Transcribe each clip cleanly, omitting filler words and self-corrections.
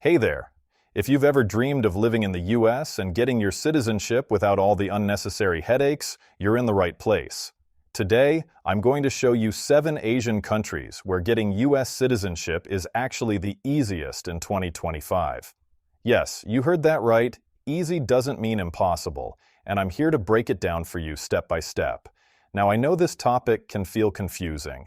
Hey there! If you've ever dreamed of living in the US and getting your citizenship without all the unnecessary headaches, you're in the right place. Today, I'm going to show you 7 Asian countries where getting US citizenship is actually the easiest in 2025. Yes, you heard that right. Easy doesn't mean impossible, and I'm here to break it down for you step by step. Now, I know this topic can feel confusing.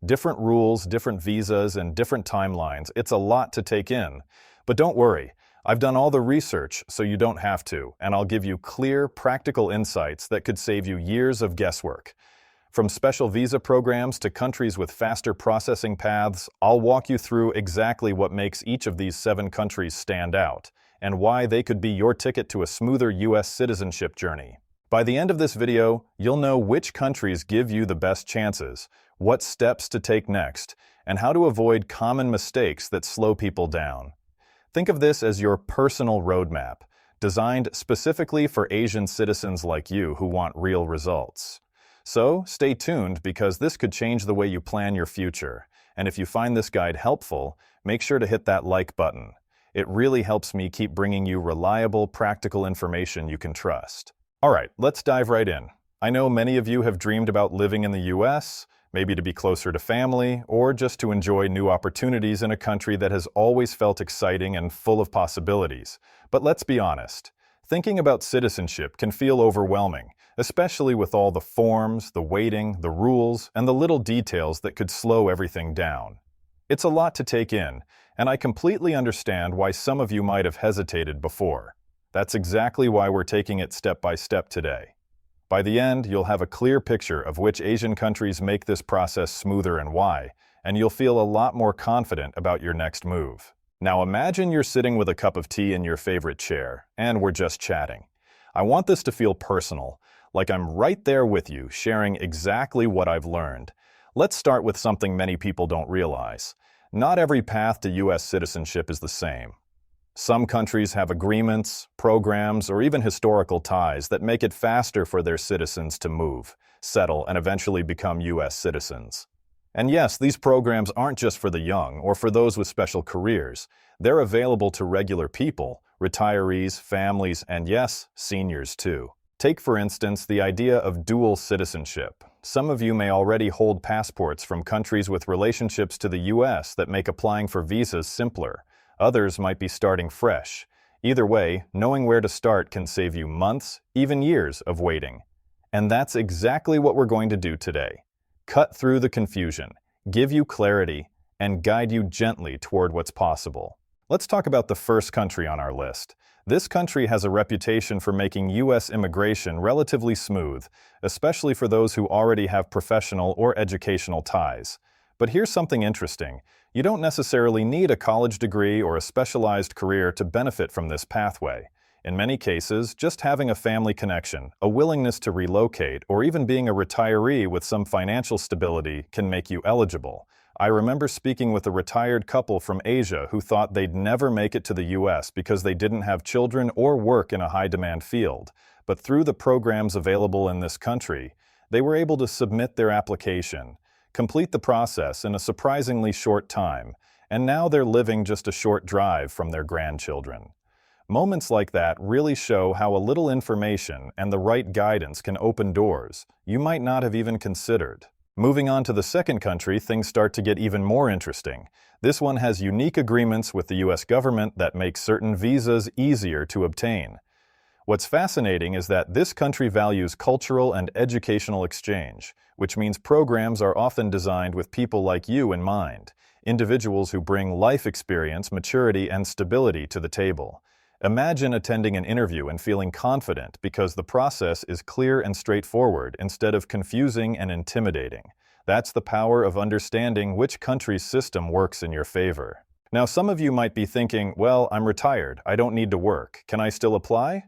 Different rules, different visas, and different timelines. It's a lot to take in. But don't worry, I've done all the research so you don't have to, and I'll give you clear, practical insights that could save you years of guesswork. From special visa programs to countries with faster processing paths, I'll walk you through exactly what makes each of these 7 countries stand out, and why they could be your ticket to a smoother US citizenship journey. By the end of this video, you'll know which countries give you the best chances, what steps to take next, and how to avoid common mistakes that slow people down. Think of this as your personal roadmap, designed specifically for Asian citizens like you who want real results. So, stay tuned because this could change the way you plan your future. And if you find this guide helpful, make sure to hit that like button. It really helps me keep bringing you reliable, practical information you can trust. Alright, let's dive right in. I know many of you have dreamed about living in the US, maybe to be closer to family, or just to enjoy new opportunities in a country that has always felt exciting and full of possibilities. But let's be honest, thinking about citizenship can feel overwhelming, especially with all the forms, the waiting, the rules, and the little details that could slow everything down. It's a lot to take in, and I completely understand why some of you might have hesitated before. That's exactly why we're taking it step by step today. By the end, you'll have a clear picture of which Asian countries make this process smoother and why, and you'll feel a lot more confident about your next move. Now imagine you're sitting with a cup of tea in your favorite chair, and we're just chatting. I want this to feel personal, like I'm right there with you, sharing exactly what I've learned. Let's start with something many people don't realize. Not every path to US citizenship is the same. Some countries have agreements, programs, or even historical ties that make it faster for their citizens to move, settle, and eventually become US citizens. And yes, these programs aren't just for the young or for those with special careers. They're available to regular people, retirees, families, and yes, seniors too. Take, for instance, the idea of dual citizenship. Some of you may already hold passports from countries with relationships to the US that make applying for visas simpler. Others might be starting fresh. Either way, knowing where to start can save you months, even years of waiting. And that's exactly what we're going to do today. Cut through the confusion, give you clarity, and guide you gently toward what's possible. Let's talk about the first country on our list. This country has a reputation for making US immigration relatively smooth, especially for those who already have professional or educational ties. But here's something interesting. You don't necessarily need a college degree or a specialized career to benefit from this pathway. In many cases, just having a family connection, a willingness to relocate, or even being a retiree with some financial stability can make you eligible. I remember speaking with a retired couple from Asia who thought they'd never make it to the US because they didn't have children or work in a high-demand field. But through the programs available in this country, they were able to submit their application, complete the process in a surprisingly short time, and now they're living just a short drive from their grandchildren. Moments like that really show how a little information and the right guidance can open doors you might not have even considered. Moving on to the second country, things start to get even more interesting. This one has unique agreements with the US government that make certain visas easier to obtain. What's fascinating is that this country values cultural and educational exchange, which means programs are often designed with people like you in mind, individuals who bring life experience, maturity, and stability to the table. Imagine attending an interview and feeling confident because the process is clear and straightforward instead of confusing and intimidating. That's the power of understanding which country's system works in your favor. Now, some of you might be thinking, well, I'm retired, I don't need to work. Can I still apply?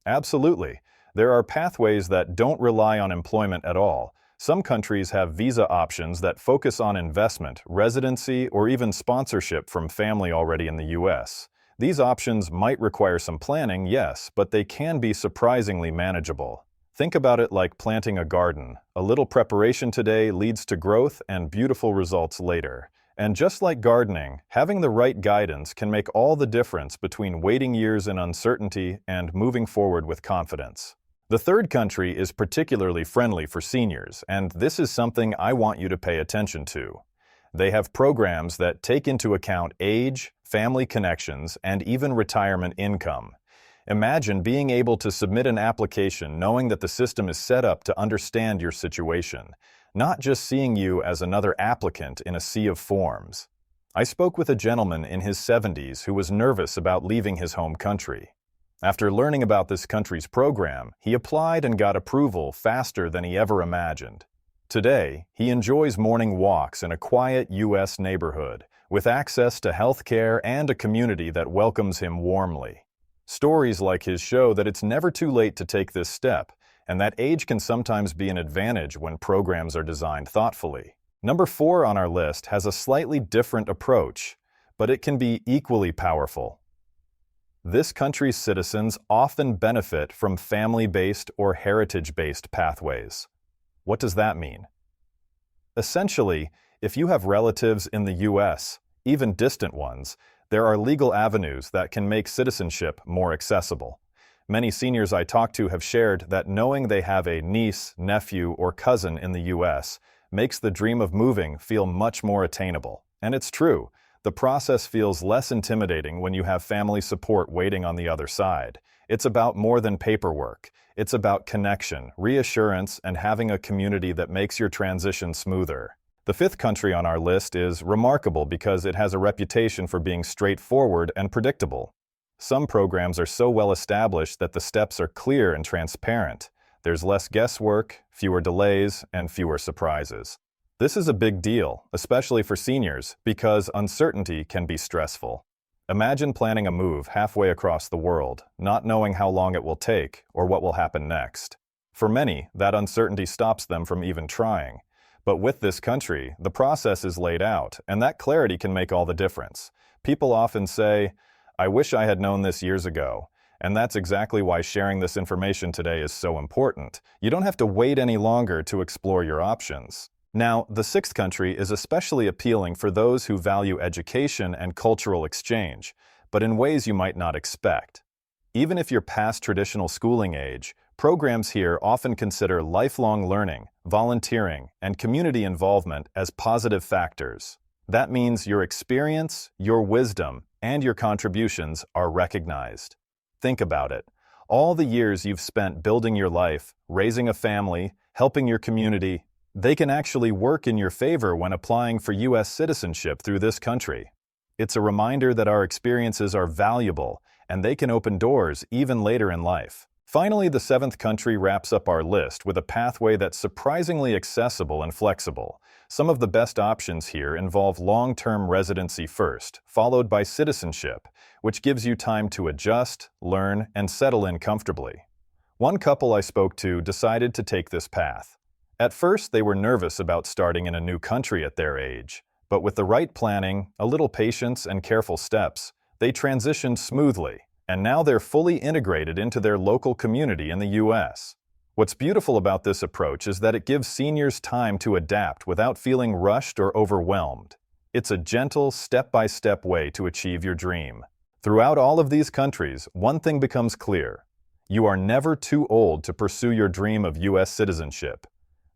Absolutely. There are pathways that don't rely on employment at all. Some countries have visa options that focus on investment, residency, or even sponsorship from family already in the US. These options might require some planning, yes, but they can be surprisingly manageable. Think about it like planting a garden. A little preparation today leads to growth and beautiful results later. And just like gardening, having the right guidance can make all the difference between waiting years in uncertainty and moving forward with confidence. The third country is particularly friendly for seniors, and this is something I want you to pay attention to. They have programs that take into account age, family connections, and even retirement income. Imagine being able to submit an application knowing that the system is set up to understand your situation, not just seeing you as another applicant in a sea of forms. I spoke with a gentleman in his 70s who was nervous about leaving his home country. After learning about this country's program, he applied and got approval faster than he ever imagined. Today, he enjoys morning walks in a quiet U.S. neighborhood, with access to health care and a community that welcomes him warmly. Stories like his show that it's never too late to take this step, and that age can sometimes be an advantage when programs are designed thoughtfully. Number 4 on our list has a slightly different approach, but it can be equally powerful. This country's citizens often benefit from family-based or heritage-based pathways. What does that mean? Essentially, if you have relatives in the U.S., even distant ones, there are legal avenues that can make citizenship more accessible. Many seniors I talk to have shared that knowing they have a niece, nephew, or cousin in the U.S. makes the dream of moving feel much more attainable. And it's true, the process feels less intimidating when you have family support waiting on the other side. It's about more than paperwork. It's about connection, reassurance, and having a community that makes your transition smoother. The 5th country on our list is remarkable because it has a reputation for being straightforward and predictable. Some programs are so well established that the steps are clear and transparent. There's less guesswork, fewer delays, and fewer surprises. This is a big deal, especially for seniors, because uncertainty can be stressful. Imagine planning a move halfway across the world, not knowing how long it will take or what will happen next. For many, that uncertainty stops them from even trying. But with this country, the process is laid out, and that clarity can make all the difference. People often say, "I wish I had known this years ago." And that's exactly why sharing this information today is so important. You don't have to wait any longer to explore your options. Now, the 6th country is especially appealing for those who value education and cultural exchange, but in ways you might not expect. Even if you're past traditional schooling age, programs here often consider lifelong learning, volunteering, and community involvement as positive factors. That means your experience, your wisdom, and your contributions are recognized. Think about it. All the years you've spent building your life, raising a family, helping your community, they can actually work in your favor when applying for U.S. citizenship through this country. It's a reminder that our experiences are valuable, and they can open doors even later in life. Finally, the 7th country wraps up our list with a pathway that's surprisingly accessible and flexible. Some of the best options here involve long-term residency first, followed by citizenship, which gives you time to adjust, learn, and settle in comfortably. One couple I spoke to decided to take this path. At first, they were nervous about starting in a new country at their age, but with the right planning, a little patience, and careful steps, they transitioned smoothly, and now they're fully integrated into their local community in the U.S. What's beautiful about this approach is that it gives seniors time to adapt without feeling rushed or overwhelmed. It's a gentle, step-by-step way to achieve your dream. Throughout all of these countries, one thing becomes clear. You are never too old to pursue your dream of U.S. citizenship.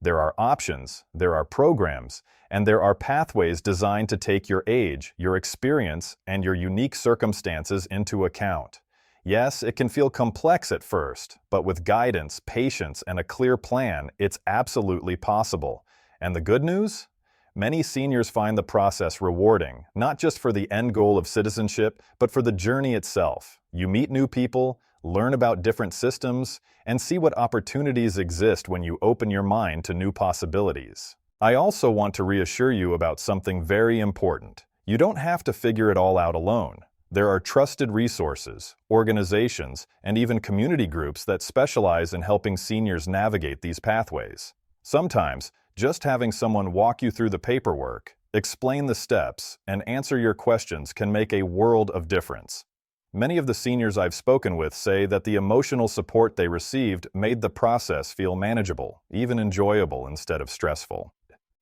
There are options, there are programs, and there are pathways designed to take your age, your experience, and your unique circumstances into account. Yes, it can feel complex at first, but with guidance, patience, and a clear plan, it's absolutely possible. And the good news? Many seniors find the process rewarding, not just for the end goal of citizenship, but for the journey itself. You meet new people, learn about different systems, and see what opportunities exist when you open your mind to new possibilities. I also want to reassure you about something very important. You don't have to figure it all out alone. There are trusted resources, organizations, and even community groups that specialize in helping seniors navigate these pathways. Sometimes, just having someone walk you through the paperwork, explain the steps, and answer your questions can make a world of difference. Many of the seniors I've spoken with say that the emotional support they received made the process feel manageable, even enjoyable instead of stressful.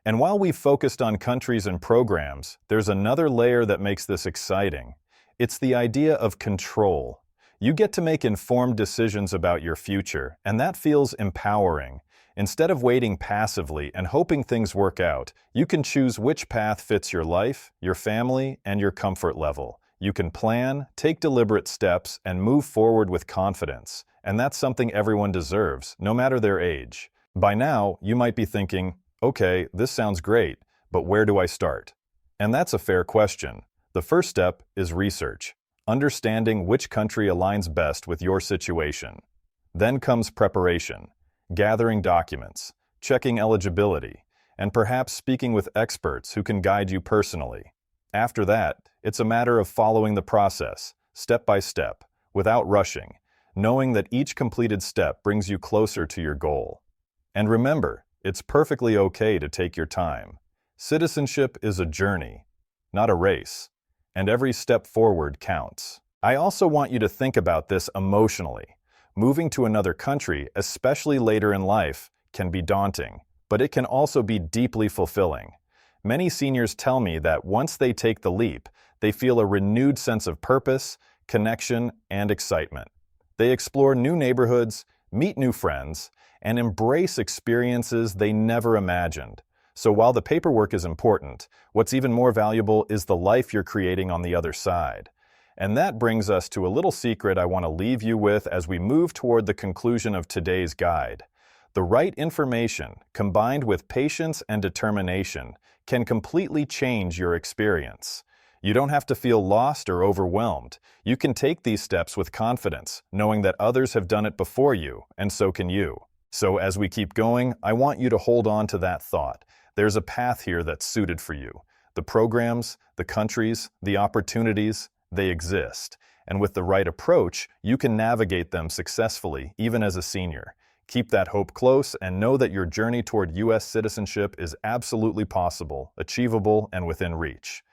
And while we've focused on countries and programs, there's another layer that makes this exciting. It's the idea of control. You get to make informed decisions about your future, and that feels empowering. Instead of waiting passively and hoping things work out, you can choose which path fits your life, your family, and your comfort level. You can plan, take deliberate steps, and move forward with confidence. And that's something everyone deserves, no matter their age. By now, you might be thinking, okay, this sounds great, but where do I start? And that's a fair question. The first step is research, understanding which country aligns best with your situation. Then comes preparation, gathering documents, checking eligibility, and perhaps speaking with experts who can guide you personally. After that, it's a matter of following the process, step by step, without rushing, knowing that each completed step brings you closer to your goal. And remember, it's perfectly okay to take your time. Citizenship is a journey, not a race, and every step forward counts. I also want you to think about this emotionally. Moving to another country, especially later in life, can be daunting, but it can also be deeply fulfilling. Many seniors tell me that once they take the leap, they feel a renewed sense of purpose, connection, and excitement. They explore new neighborhoods, meet new friends, and embrace experiences they never imagined. So while the paperwork is important, what's even more valuable is the life you're creating on the other side. And that brings us to a little secret I want to leave you with as we move toward the conclusion of today's guide. The right information, combined with patience and determination, can completely change your experience. You don't have to feel lost or overwhelmed. You can take these steps with confidence, knowing that others have done it before you, and so can you. So as we keep going, I want you to hold on to that thought. There's a path here that's suited for you. The programs, the countries, the opportunities, they exist. And with the right approach, you can navigate them successfully, even as a senior. Keep that hope close and know that your journey toward U.S. citizenship is absolutely possible, achievable, and within reach.